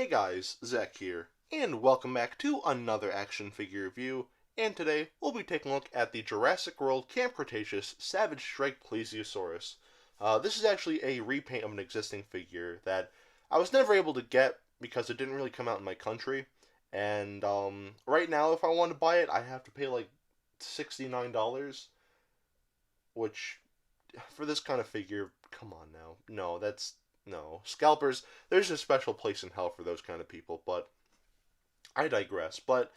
Hey guys, Zack here, and welcome back to another action figure review, and today we'll be taking a look at the Jurassic World Camp Cretaceous Savage Strike Plesiosaurus. This is actually a repaint of an existing figure that I was never able to get because it didn't really come out in my country, and right now if I want to buy it I have to pay like $69, which for this kind of figure, come on now, no. Scalpers, there's a special place in hell for those kind of people, but I digress. But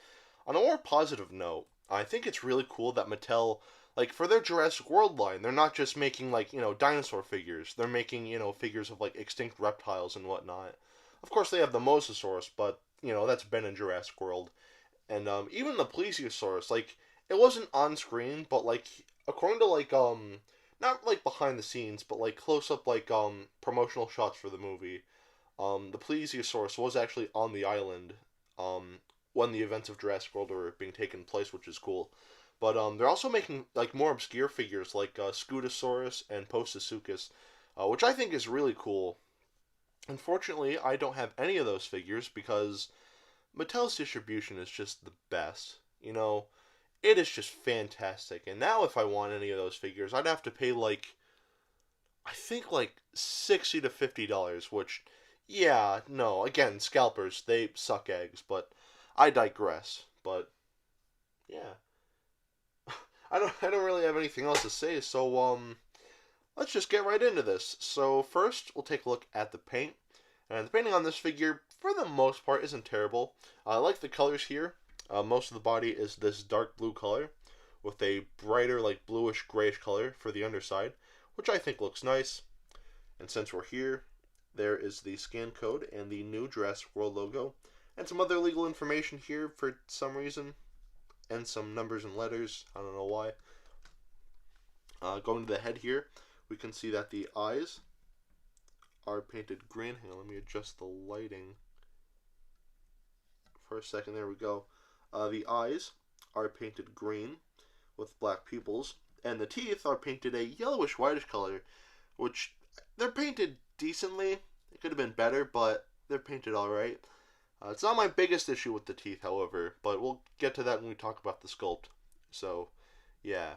on a more positive note, I think it's really cool that Mattel, like, for their Jurassic World line, they're not just making, like, dinosaur figures. They're making, figures of, like, extinct reptiles and whatnot. Of course, they have the Mosasaurus, but, that's been in Jurassic World. And, even the Plesiosaurus, like, it wasn't on screen, but, like, according to, like, not like behind the scenes, but like close up like promotional shots for the movie. The Plesiosaurus was actually on the island when the events of Jurassic World were being taken place, which is cool. But they're also making like more obscure figures like Scutosaurus and Postosuchus, which I think is really cool. Unfortunately, I don't have any of those figures because Mattel's distribution is just the best. It is just fantastic. And now if I want any of those figures, I'd have to pay like I think like $60 to $50, which yeah, no, again, scalpers, they suck eggs, but I digress. But yeah. I don't really have anything else to say, so let's just get right into this. So first, we'll take a look at the paint. And the painting on this figure, for the most part, isn't terrible. I like the colors here. Most of the body is this dark blue color with a brighter, like bluish grayish color for the underside, which I think looks nice. And since we're here, there is the scan code and the new Jurassic World logo, and some other legal information here for some reason, and some numbers and letters. I don't know why. Going to the head here, we can see that the eyes are painted green. Hang on, let me adjust the lighting for a second. There we go. The eyes are painted green with black pupils, and the teeth are painted a yellowish whitish color, which they're painted decently. It could have been better, but they're painted alright. It's not my biggest issue with the teeth, however, but we'll get to that when we talk about the sculpt. So, yeah.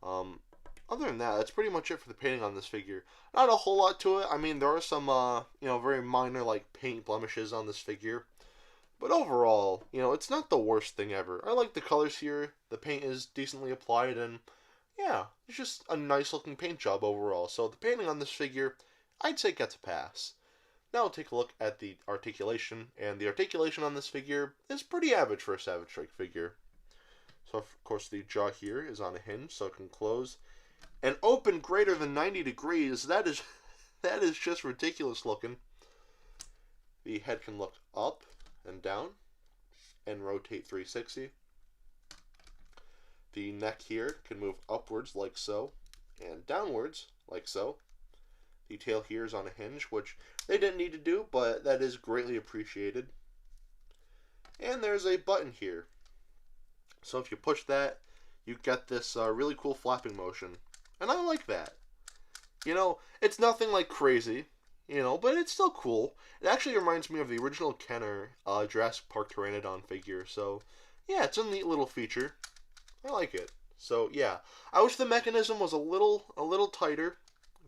Other than that, that's pretty much it for the painting on this figure. Not a whole lot to it. I mean, there are some, very minor, like, paint blemishes on this figure. But overall, it's not the worst thing ever. I like the colors here. The paint is decently applied, and yeah, it's just a nice looking paint job overall. So the painting on this figure, I'd say gets a pass. Now we'll take a look at the articulation, and the articulation on this figure is pretty average for a Savage Strike figure. So of course the jaw here is on a hinge, so it can close and open greater than 90 degrees. That is just ridiculous looking. The head can look up and down and rotate 360. The neck here can move upwards like so and downwards like so. The tail here is on a hinge, which they didn't need to do, but that is greatly appreciated. And there's a button here. So if you push that, you get this really cool flapping motion. And I like that. It's nothing like crazy, but it's still cool. It actually reminds me of the original Kenner Jurassic Park Pteranodon figure. So, yeah, it's a neat little feature. I like it. So, yeah. I wish the mechanism was a little tighter,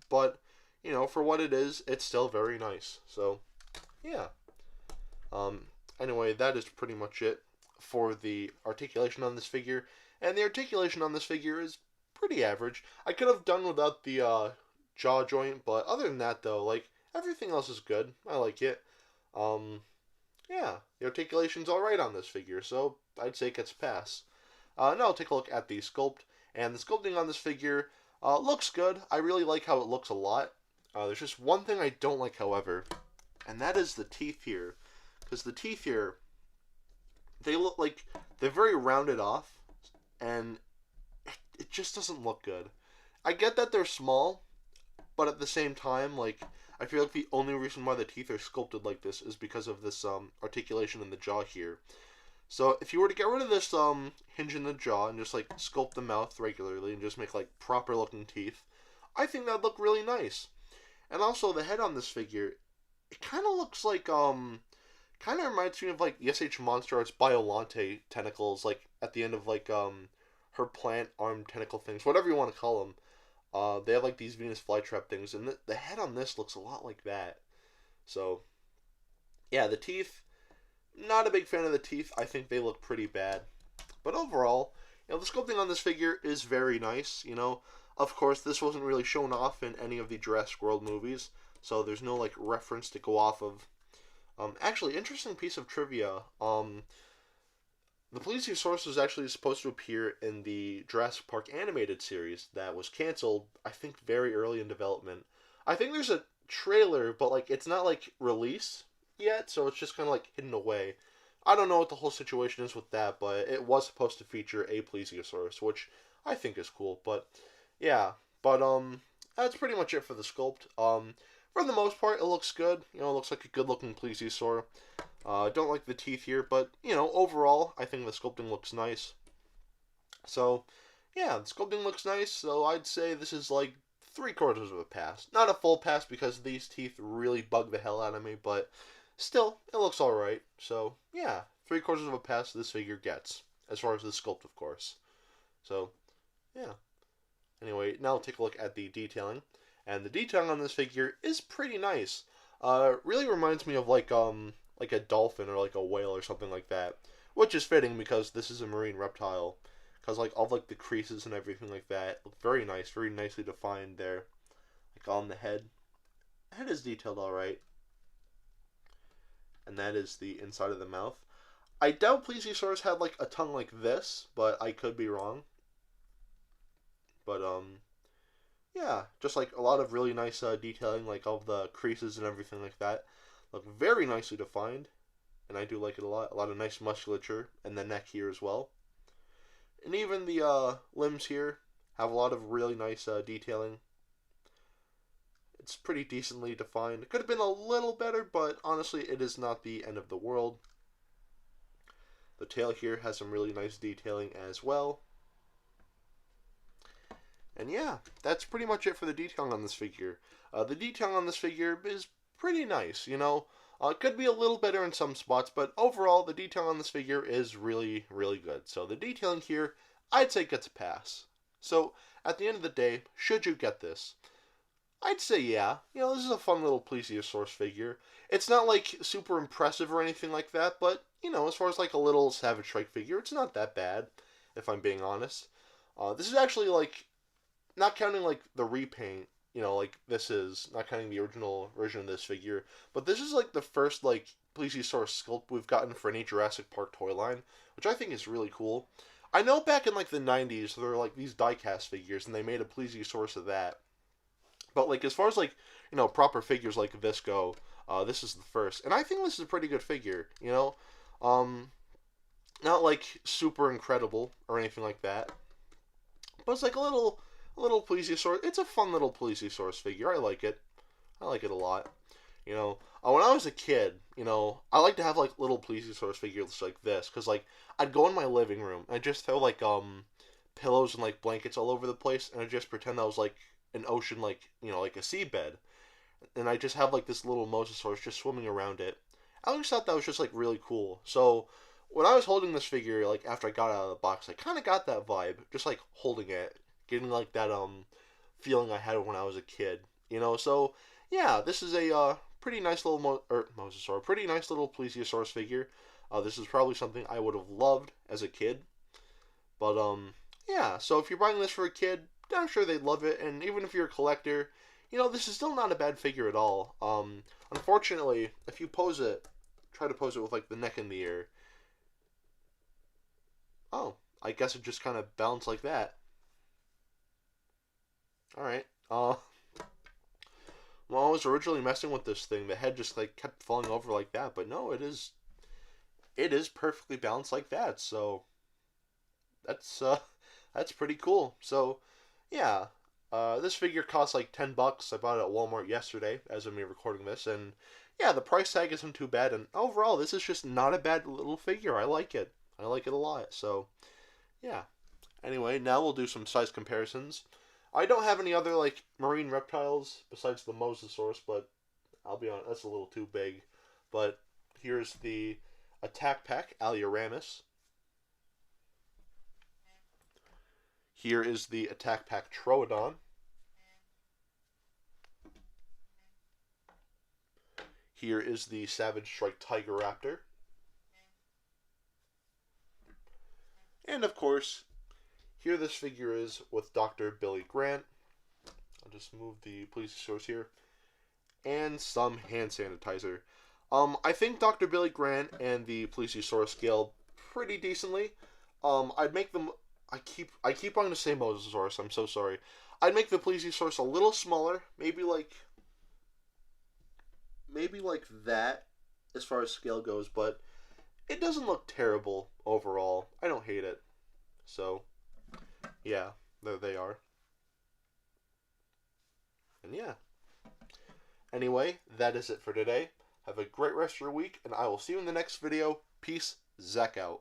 but, for what it is, it's still very nice. So, yeah. Anyway, that is pretty much it for the articulation on this figure. And the articulation on this figure is pretty average. I could have done without the jaw joint, but other than that, though, like, everything else is good. I like it. Yeah, the articulation's alright on this figure, so I'd say it gets a pass. Now I'll take a look at the sculpt, and the sculpting on this figure looks good. I really like how it looks a lot. There's just one thing I don't like, however, and that is the teeth here. Because the teeth here, they look like they're very rounded off, and it just doesn't look good. I get that they're small, but at the same time, like, I feel like the only reason why the teeth are sculpted like this is because of this articulation in the jaw here. So if you were to get rid of this hinge in the jaw and just like sculpt the mouth regularly and just make like proper looking teeth, I think that'd look really nice. And also the head on this figure, it kind of looks like kind of reminds me of like the SH Monster Arts Biolante tentacles, like at the end of like her plant arm tentacle things, whatever you want to call them. They have like these Venus flytrap things, and the head on this looks a lot like that. So yeah, the teeth. Not a big fan of the teeth. I think they look pretty bad. But overall, the sculpting on this figure is very nice. Of course, this wasn't really shown off in any of the Jurassic World movies, so there's no like reference to go off of. Actually, interesting piece of trivia. The Plesiosaurus was actually supposed to appear in the Jurassic Park animated series that was canceled, I think, very early in development. I think there's a trailer, but like it's not like released yet, so it's just kind of like hidden away. I don't know what the whole situation is with that, but it was supposed to feature a Plesiosaurus, which I think is cool. But yeah, but that's pretty much it for the sculpt. For the most part, it looks good. It looks like a good-looking Plesiosaur. Don't like the teeth here, but overall, I think the sculpting looks nice. So yeah, the sculpting looks nice. So I'd say this is like 3/4 of a pass. Not a full pass because these teeth really bug the hell out of me, but still, it looks alright. So, yeah, 3/4 of a pass this figure gets. As far as the sculpt, of course. So, yeah. Anyway, now take a look at the detailing. And the detailing on this figure is pretty nice. Really reminds me of like a dolphin or like a whale or something like that. Which is fitting because this is a marine reptile. Because like all like the creases and everything like that look very nice, very nicely defined there. Like on the head. The head is detailed alright. And that is the inside of the mouth. I doubt Plesiosaurus had like a tongue like this, but I could be wrong. But yeah, just like a lot of really nice detailing, like all the creases and everything like that. Look very nicely defined, and I do like it a lot. A lot of nice musculature in the neck here as well. And even the limbs here have a lot of really nice detailing. It's pretty decently defined. It could have been a little better, but honestly, it is not the end of the world. The tail here has some really nice detailing as well. And yeah, that's pretty much it for the detailing on this figure. The detailing on this figure is pretty nice, It could be a little better in some spots, but overall, the detail on this figure is really, really good. So the detailing here, I'd say gets a pass. So, at the end of the day, should you get this? I'd say yeah. This is a fun little Plesiosaurus figure. It's not like super impressive or anything like that, but as far as like a little Savage Strike figure, it's not that bad, if I'm being honest. This is actually like, not counting like the repaint, like this is, not counting the original version of this figure, but this is like the first like Plesiosaurus sculpt we've gotten for any Jurassic Park toy line, which I think is really cool. I know back in like the 90s, there were like these die-cast figures, and they made a Plesiosaurus of that. But like as far as like proper figures like this go, this is the first, and I think this is a pretty good figure. Not like super incredible or anything like that, but it's like a little Plesiosaurus. It's a fun little Plesiosaurus figure. I like it. I like it a lot. When I was a kid, I like to have like little Plesiosaurus figures like this because like I'd go in my living room and I'd just throw like pillows and like blankets all over the place, and I'd just pretend that was like an ocean, like like a seabed, and I just have like this little mosasaurus just swimming around it. I always thought that was just like really cool. So when I was holding this figure, like after I got out of the box, I kind of got that vibe, just like holding it, getting like that feeling I had when I was a kid. So yeah, this is a pretty nice little mosasaur, pretty nice little Plesiosaurus figure. This is probably something I would have loved as a kid, but yeah. So if you're buying this for a kid, I'm sure they'd love it, and even if you're a collector, this is still not a bad figure at all. Unfortunately, if you try to pose it with like the neck in the air, oh, I guess it just kind of bounced like that. All right. Well, I was originally messing with this thing. The head just like kept falling over like that, but no, it is perfectly balanced like that. So that's pretty cool. So yeah, this figure costs like $10. I bought it at Walmart yesterday, as of me recording this, and yeah, the price tag isn't too bad. And overall, this is just not a bad little figure. I like it. I like it a lot. So yeah. Anyway, now we'll do some size comparisons. I don't have any other like marine reptiles besides the Mosasaurus, but I'll be honest, that's a little too big. But here's the Attack Pack Alioramus. Here is the Attack Pack Troodon. Here is the Savage Strike Tiger Raptor. And of course, here this figure is with Dr. Billy Grant. I'll just move the Plesiosaurus here. And some hand sanitizer. I think Dr. Billy Grant and the Plesiosaurus scale pretty decently. I'd make them. I keep wanting to say Mosasaurus. I'm so sorry. I'd make the Plesiosaurus a little smaller, maybe like that as far as scale goes, but it doesn't look terrible overall. I don't hate it. So, yeah, there they are. And yeah. Anyway, that is it for today. Have a great rest of your week, and I will see you in the next video. Peace, Zack out.